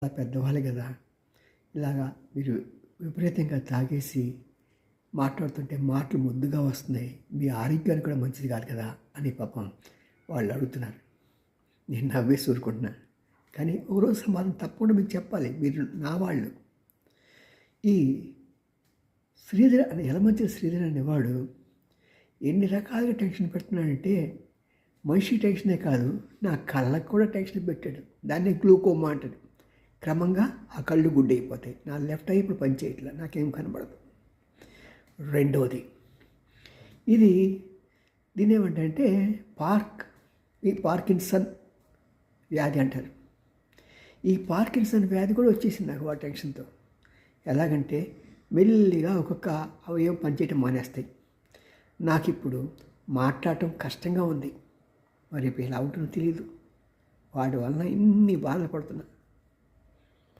పెద్దవాళ్ళు కదా, ఇలాగా మీరు విపరీతంగా తాగేసి మాట్లాడుతుంటే మాటలు ముద్దుగా వస్తున్నాయి, మీ ఆరోగ్యానికి కూడా మంచిది కాదు కదా అని పాపం వాళ్ళు అడుగుతున్నారు. నేను నవ్వేసి ఊరుకుంటున్నాను. కానీ ఒకరోజు సమాధానం తప్పకుండా మీకు చెప్పాలి, మీరు నా వాళ్ళు. ఈ శ్రీధర్ అని యలమంచిలి శ్రీధర్ అనేవాడు ఎన్ని రకాలుగా టెన్షన్ పెడుతున్నాడంటే, మనిషి టెన్షనే కాదు, నా కళ్ళకు కూడా టెన్షన్ పెట్టాడు. దాన్ని గ్లూకోమా అంటాడు. క్రమంగా ఆ కళ్ళు గుడ్డైపోతాయి. నా లెఫ్ట్ ఐ ఇప్పుడు పనిచేయట్లా, నాకేం కనబడదు. రెండవది, ఇది దీని ఏమంటే ఈ పార్కిన్సన్ వ్యాధి అంటారు. ఈ పార్కిన్సన్ వ్యాధి కూడా వచ్చేసింది నాకు ఆ టెన్షన్తో. ఎలాగంటే మెల్లిగా ఒక్కొక్క అవయవం పనిచేయటం మానేస్తాయి. నాకు ఇప్పుడు మాట్లాడటం కష్టంగా ఉంది. మరి ఇప్పుడు ఎలా ఉంటుందో తెలియదు. వాడి వలన ఇన్ని బాధలు పడుతున్నా.